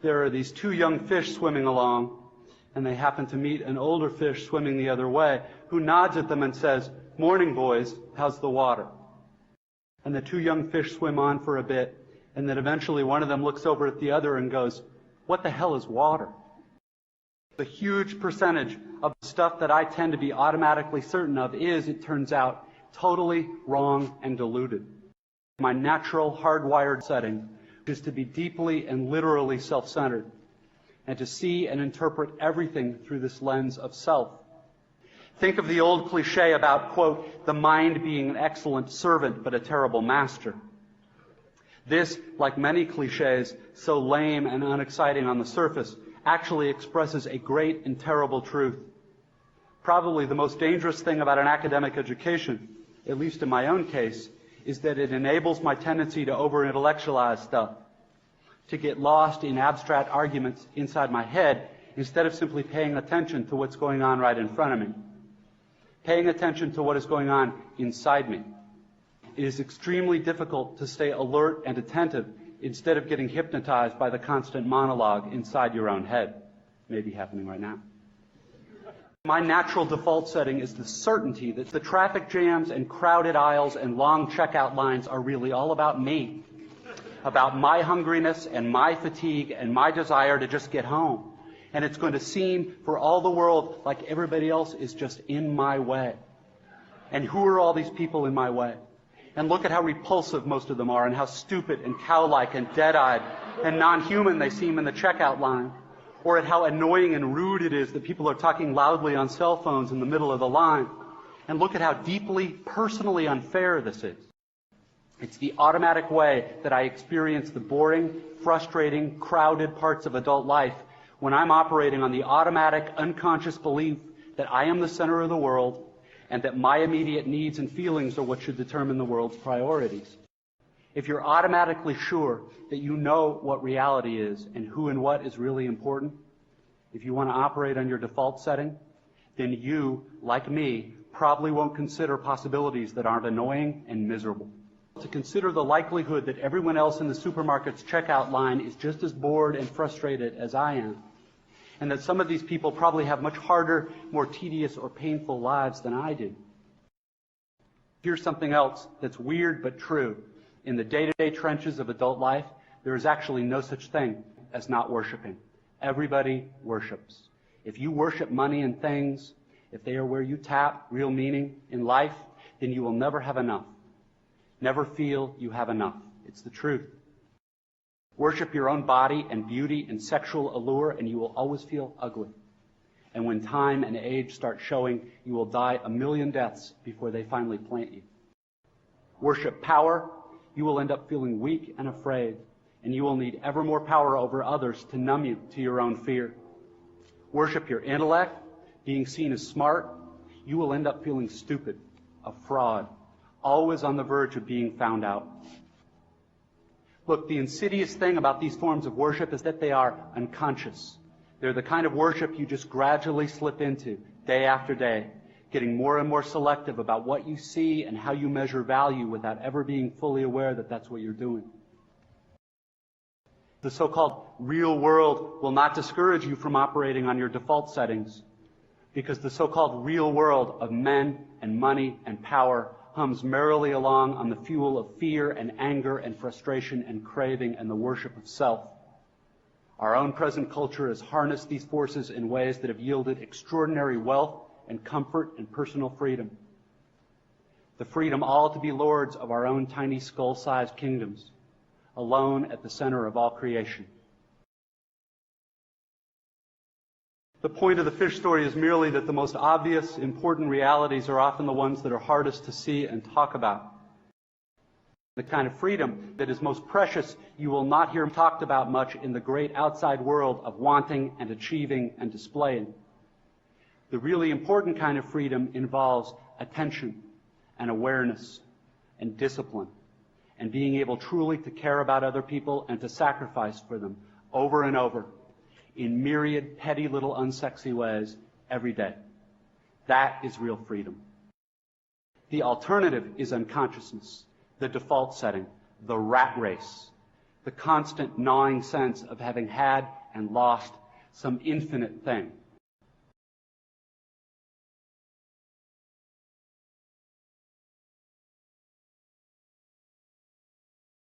There are these two young fish swimming along, and they happen to meet an older fish swimming the other way, who nods at them and says, "Morning, boys, how's the water?" And the two young fish swim on for a bit, and then eventually one of them looks over at the other and goes, "What the hell is water?" The huge percentage of the stuff that I tend to be automatically certain of is, it turns out, totally wrong and diluted. My natural hardwired setting is to be deeply and literally self-centered, and to see and interpret everything through this lens of self. Think of the old cliche about, quote, the mind being an excellent servant but a terrible master. This, like many cliches, so lame and unexciting on the surface, actually expresses a great and terrible truth. Probably the most dangerous thing about an academic education, at least in my own case, is that it enables my tendency to over-intellectualize stuff, to get lost in abstract arguments inside my head instead of simply paying attention to what's going on right in front of me, paying attention to what is going on inside me. It is extremely difficult to stay alert and attentive instead of getting hypnotized by the constant monologue inside your own head. Maybe happening right now. My natural default setting is the certainty that the traffic jams and crowded aisles and long checkout lines are really all about me, about my hungriness and my fatigue and my desire to just get home. And it's going to seem for all the world like everybody else is just in my way. And who are all these people in my way? And look at how repulsive most of them are, and how stupid and cow-like and dead-eyed and non-human they seem in the checkout line. Or at how annoying and rude it is that people are talking loudly on cell phones in the middle of the line. And look at how deeply, personally unfair this is. It's the automatic way that I experience the boring, frustrating, crowded parts of adult life when I'm operating on the automatic, unconscious belief that I am the center of the world, and that my immediate needs and feelings are what should determine the world's priorities. If you're automatically sure that you know what reality is and who and what is really important, if you want to operate on your default setting, then you, like me, probably won't consider possibilities that aren't annoying and miserable. To consider the likelihood that everyone else in the supermarket's checkout line is just as bored and frustrated as I am, and that some of these people probably have much harder, more tedious or painful lives than I do. Here's something else that's weird but true. In the day-to-day trenches of adult life, there is actually no such thing as not worshiping. Everybody worships. If you worship money and things, if they are where you tap real meaning in life, then you will never have enough. Never feel you have enough. It's the truth. Worship your own body and beauty and sexual allure, and you will always feel ugly. And when time and age start showing, you will die a million deaths before they finally plant you. Worship power, you will end up feeling weak and afraid, and you will need ever more power over others to numb you to your own fear. Worship your intellect, being seen as smart, you will end up feeling stupid, a fraud, always on the verge of being found out. Look, the insidious thing about these forms of worship is that they are unconscious. They're the kind of worship you just gradually slip into, day after day, getting more and more selective about what you see and how you measure value without ever being fully aware that that's what you're doing. The so-called real world will not discourage you from operating on your default settings, because the so-called real world of men and money and power hums merrily along on the fuel of fear and anger and frustration and craving and the worship of self. Our own present culture has harnessed these forces in ways that have yielded extraordinary wealth and comfort and personal freedom. The freedom all to be lords of our own tiny skull-sized kingdoms, alone at the center of all creation. The point of the fish story is merely that the most obvious, important realities are often the ones that are hardest to see and talk about. The kind of freedom that is most precious you will not hear talked about much in the great outside world of wanting and achieving and displaying. The really important kind of freedom involves attention and awareness and discipline and being able truly to care about other people and to sacrifice for them over and over in myriad petty little unsexy ways every day. That is real freedom. The alternative is unconsciousness, the default setting, the rat race, the constant gnawing sense of having had and lost some infinite thing.